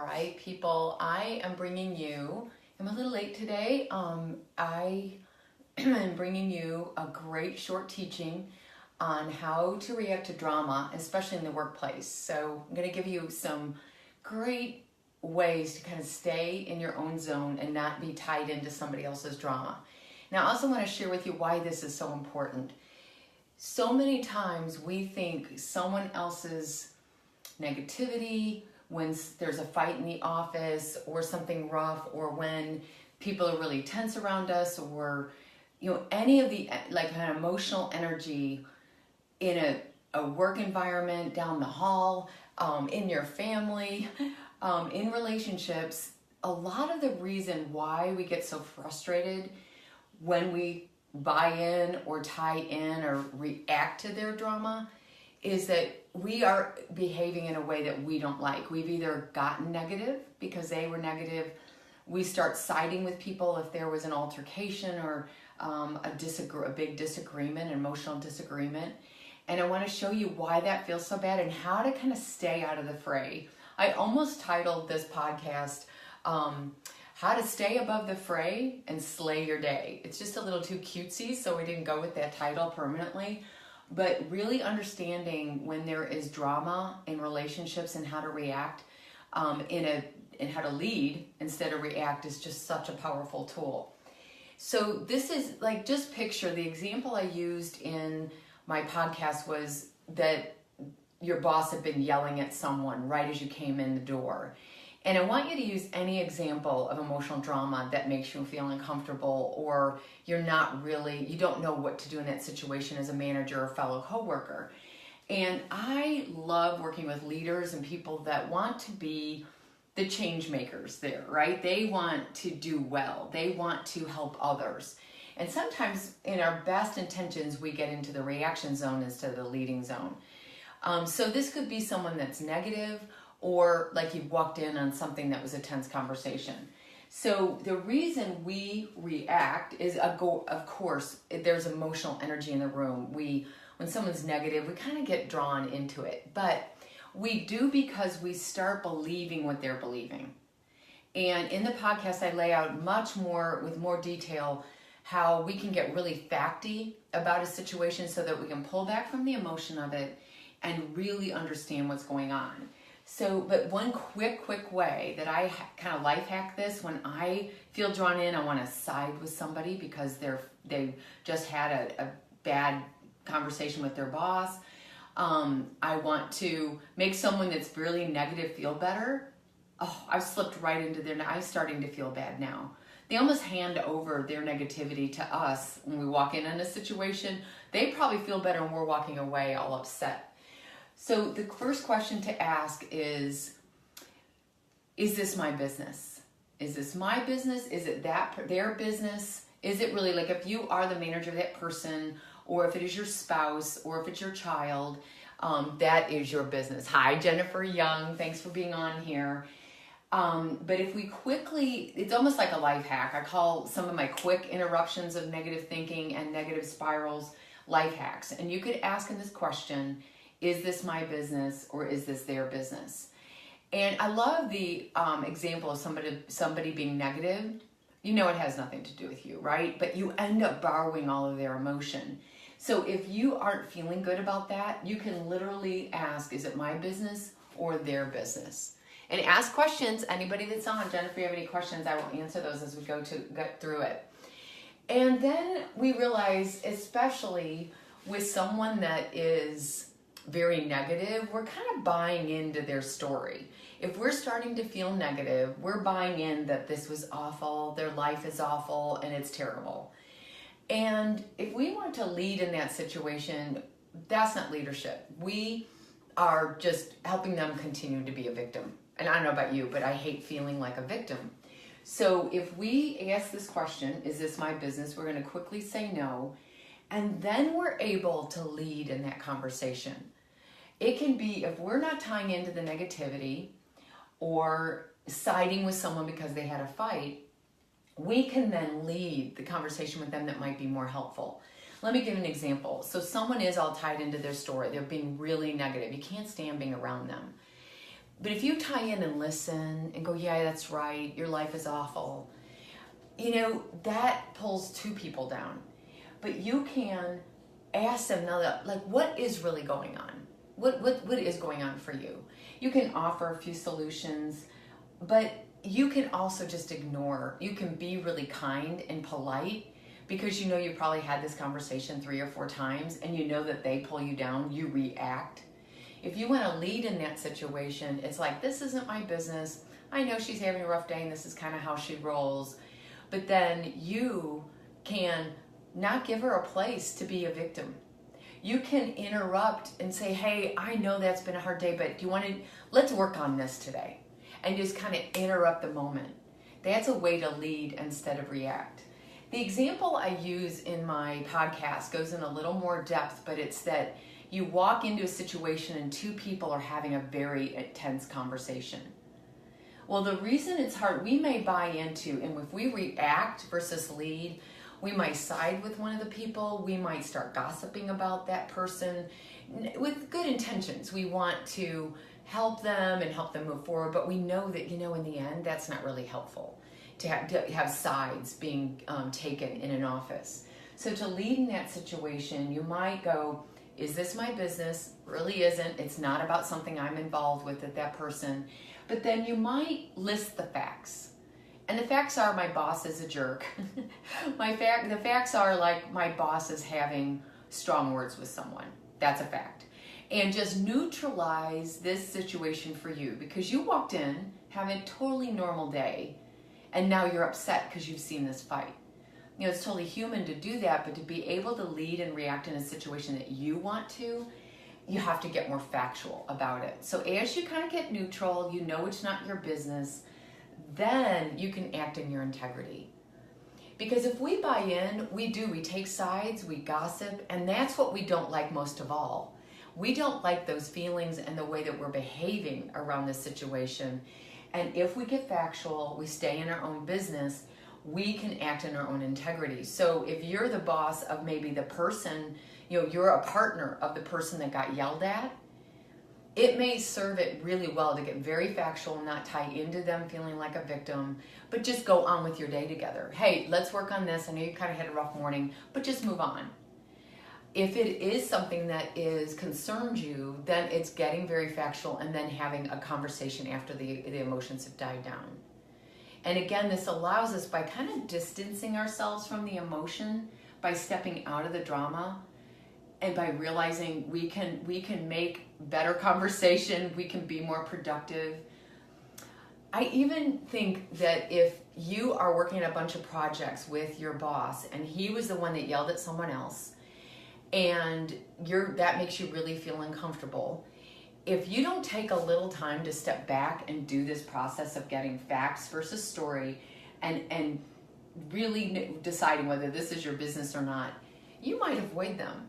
All right, people, I am bringing you, I'm a little late today. I am bringing you a great short teaching on how to react to drama, especially in the workplace. So I'm going to give you some great ways to kind of stay in your own zone and not be tied into somebody else's drama. Now, I also want to share with you why this is so important. So many times we think someone else's negativity, when there's a fight in the office or something rough, or when people are really tense around us, or any of the like kind of emotional energy in a work environment, down the hall, in your family, in relationships, a lot of the reason why we get so frustrated when we buy in or tie in or react to their drama is that we are behaving in a way that we don't like. We've either gotten negative because they were negative. We start siding with people if there was an altercation or a big disagreement, an emotional disagreement. And I want to show you why that feels so bad and how to kind of stay out of the fray. I almost titled this podcast, How to Stay Above the Fray and Slay Your Day. It's just a little too cutesy, so we didn't go with that title permanently. But really understanding when there is drama in relationships and how to react and how to lead instead of react is just such a powerful tool. So this is like, just picture the example I used in my podcast was that your boss had been yelling at someone right as you came in the door. And I want you to use any example of emotional drama that makes you feel uncomfortable, or you don't know what to do in that situation as a manager or fellow coworker. And I love working with leaders and people that want to be the change makers there, right? They want to do well. They want to help others. And sometimes in our best intentions, we get into the reaction zone instead of the leading zone. So this could be someone that's negative, or like you've walked in on something that was a tense conversation. So the reason we react is, of course, there's emotional energy in the room. When someone's negative, we kind of get drawn into it. But we do because we start believing what they're believing. And in the podcast, I lay out with more detail, how we can get really facty about a situation so that we can pull back from the emotion of it and really understand what's going on. So, but one quick way that I kind of life hack this, when I feel drawn in, I want to side with somebody because they just had a bad conversation with their boss. I want to make someone that's really negative feel better. Oh, I've slipped right into I'm starting to feel bad now. They almost hand over their negativity to us when we walk in on a situation. They probably feel better when we're walking away all upset. So the first question to ask is this my business? Is this my business? Is it their business? Is it really, like, if you are the manager of that person, or if it is your spouse, or if it's your child, that is your business. Hi, Jennifer Young. Thanks for being on here. But if we quickly, it's almost like a life hack. I call some of my quick interruptions of negative thinking and negative spirals life hacks. And you could ask in this question, is this my business or is this their business? And I love the example of somebody being negative. It has nothing to do with you, right? But you end up borrowing all of their emotion. So if you aren't feeling good about that, you can literally ask, is it my business or their business? And ask questions. Anybody that's on, Jennifer, if you have any questions, I will answer those as we get through it. And then we realize, especially with someone that is very negative, we're kind of buying into their story. If we're starting to feel negative, we're buying in that this was awful, their life is awful, and it's terrible. And if we want to lead in that situation, that's not leadership. We are just helping them continue to be a victim. And I don't know about you, but I hate feeling like a victim. So if we ask this question, is this my business? We're going to quickly say no. And then we're able to lead in that conversation. It can be, if we're not tying into the negativity or siding with someone because they had a fight, we can then lead the conversation with them that might be more helpful. Let me give an example. So someone is all tied into their story. They're being really negative. You can't stand being around them. But if you tie in and listen and go, yeah, that's right, your life is awful, you know, that pulls two people down. But you can ask them now that, like, what is really going on? What is going on for you? You can offer a few solutions, but you can also just ignore. You can be really kind and polite because you know you probably had this conversation 3 or 4 times and you know that they pull you down, you react. If you want to lead in that situation, it's like, this isn't my business. I know she's having a rough day and this is kind of how she rolls. But then you can not give her a place to be a victim. You can interrupt and say, hey, I know that's been a hard day, but do you want to, let's work on this today. And just kind of interrupt the moment. That's a way to lead instead of react. The example I use in my podcast goes in a little more depth, but it's that you walk into a situation and 2 people are having a very intense conversation. Well, the reason it's hard, we may buy into, and if we react versus lead, we might side with one of the people, we might start gossiping about that person with good intentions. We want to help them and help them move forward, but we know that, you know, in the end, that's not really helpful to have sides being taken in an office. So to lead in that situation, you might go, is this my business? Really isn't. It's not about something I'm involved with that person. But then you might list the facts. And the facts are, my boss is a jerk. The facts are, like, my boss is having strong words with someone. That's a fact. And just neutralize this situation for you because you walked in having a totally normal day and now you're upset because you've seen this fight. You know, it's totally human to do that, but to be able to lead and react in a situation that you want to, you have to get more factual about it. So as you kind of get neutral, you know it's not your business, then you can act in your integrity. Because if we buy in, we take sides, we gossip, and that's what we don't like most of all. We don't like those feelings and the way that we're behaving around this situation. And if we get factual, we stay in our own business, we can act in our own integrity. So if you're the boss of maybe the person, you know, you're a partner of the person that got yelled at, it may serve it really well to get very factual and not tie into them feeling like a victim, but just go on with your day together. Hey, let's work on this. I know you kind of had a rough morning, but just move on. If it is something that concerns you, then it's getting very factual and then having a conversation after the emotions have died down. And again, this allows us, by kind of distancing ourselves from the emotion, by stepping out of the drama, and by realizing we can make better conversation, we can be more productive. I even think that if you are working on a bunch of projects with your boss and he was the one that yelled at someone else, and that makes you really feel uncomfortable, if you don't take a little time to step back and do this process of getting facts versus story and really deciding whether this is your business or not, you might avoid them.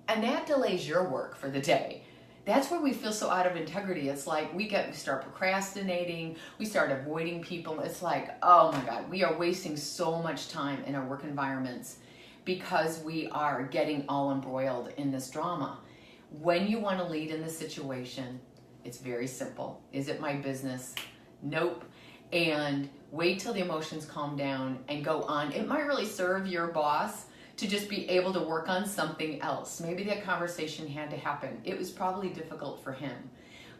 And that delays your work for the day. That's where we feel so out of integrity. It's like we start procrastinating, we start avoiding people. It's like, oh my God, we are wasting so much time in our work environments because we are getting all embroiled in this drama. When you want to lead in the situation, it's very simple. Is it my business? Nope. And wait till the emotions calm down and go on. It might really serve your boss to just be able to work on something else. Maybe that conversation had to happen. It was probably difficult for him.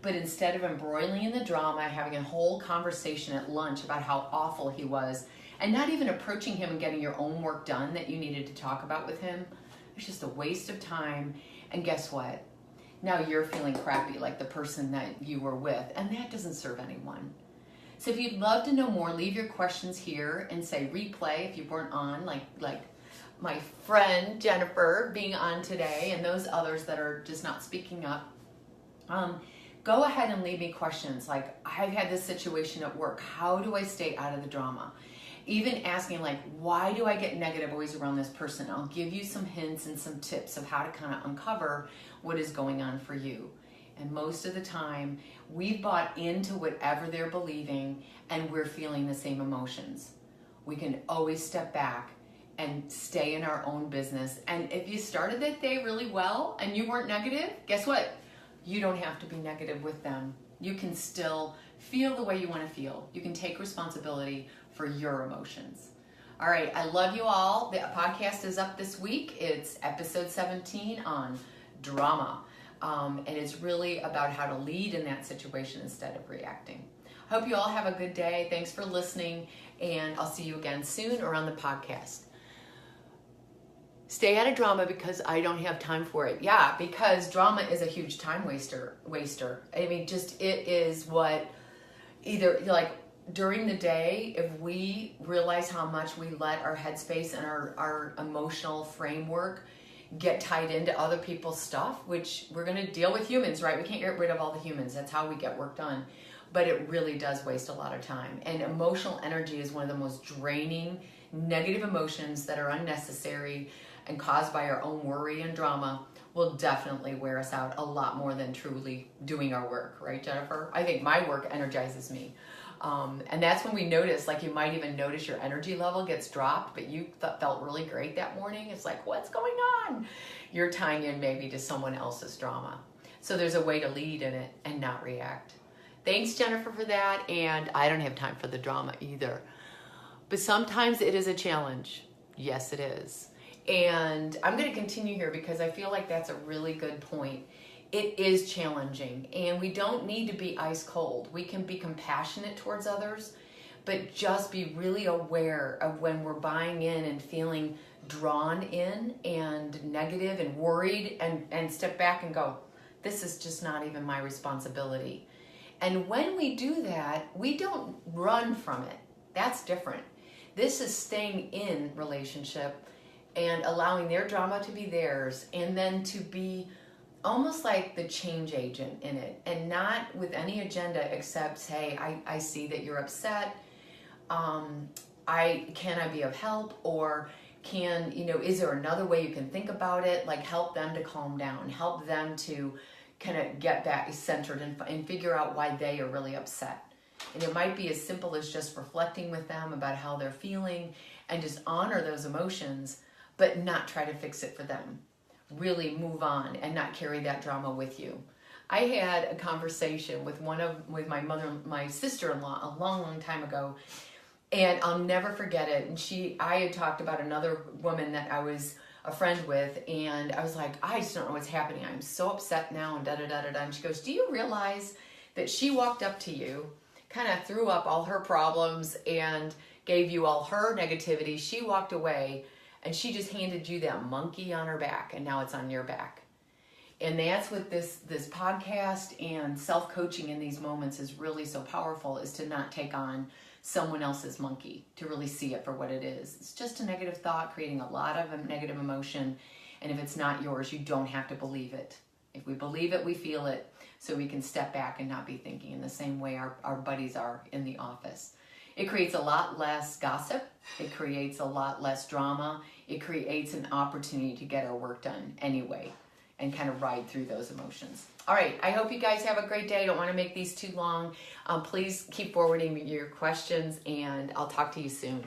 But instead of embroiling in the drama, having a whole conversation at lunch about how awful he was, and not even approaching him and getting your own work done that you needed to talk about with him, it's just a waste of time. And guess what? Now you're feeling crappy like the person that you were with, and that doesn't serve anyone. So if you'd love to know more, leave your questions here and say replay if you weren't on, like my friend Jennifer being on today and those others that are just not speaking up. Go ahead and leave me questions like, I've had this situation at work. How do I stay out of the drama? Even asking like, why do I get negative always around this person? I'll give you some hints and some tips of how to kind of uncover what is going on for you. And most of the time, we've bought into whatever they're believing and we're feeling the same emotions. We can always step back and stay in our own business. And if you started that day really well and you weren't negative, guess what? You don't have to be negative with them You can still feel the way you want to feel. You can take responsibility for your emotions. All right, I love you all. The podcast is up this week. It's episode 17 on drama. And it's really about how to lead in that situation instead of reacting. Hope you all have a good day. Thanks for listening, and I'll see you again soon or on the podcast. Stay out of drama because I don't have time for it. Yeah, because drama is a huge time waster. I mean, just it is what either like during the day, if we realize how much we let our headspace and our emotional framework get tied into other people's stuff, which we're going to deal with humans, right? We can't get rid of all the humans. That's how we get work done. But it really does waste a lot of time. And emotional energy is one of the most draining, negative emotions that are unnecessary and caused by our own worry and drama will definitely wear us out a lot more than truly doing our work, right, Jennifer? I think my work energizes me. And that's when we notice, like you might even notice your energy level gets dropped, but you felt really great that morning. It's like, what's going on? You're tying in maybe to someone else's drama. So there's a way to lead in it and not react. Thanks, Jennifer, for that. And I don't have time for the drama either. But sometimes it is a challenge. Yes, it is. And I'm going to continue here because I feel like that's a really good point. It is challenging, and we don't need to be ice cold. We can be compassionate towards others, but just be really aware of when we're buying in and feeling drawn in and negative and worried, and step back and go, this is just not even my responsibility. And when we do that, we don't run from it. That's different. This is staying in relationship and allowing their drama to be theirs, and then to be almost like the change agent in it, and not with any agenda except say, I see that you're upset. Can I be of help? Or is there another way you can think about it? Like help them to calm down, help them to kind of get back centered and figure out why they are really upset. And it might be as simple as just reflecting with them about how they're feeling and just honor those emotions, but not try to fix it for them. Really move on and not carry that drama with you. I had a conversation with my sister-in-law a long time ago, and I'll never forget it. And I had talked about another woman that I was a friend with, and I was like, I just don't know what's happening. I'm so upset now, and da-da-da-da-da. And she goes, do you realize that she walked up to you, kind of threw up all her problems and gave you all her negativity. She walked away, and she just handed you that monkey on her back, and now it's on your back. And that's what this podcast and self-coaching in these moments is really so powerful, is to not take on someone else's monkey, to really see it for what it is. It's just a negative thought creating a lot of negative emotion, and if it's not yours, you don't have to believe it. If we believe it, we feel it, so we can step back and not be thinking in the same way our buddies are in the office. It creates a lot less gossip. It creates a lot less drama. It creates an opportunity to get our work done anyway and kind of ride through those emotions. All right, I hope you guys have a great day. I don't want to make these too long. Please keep forwarding your questions, and I'll talk to you soon.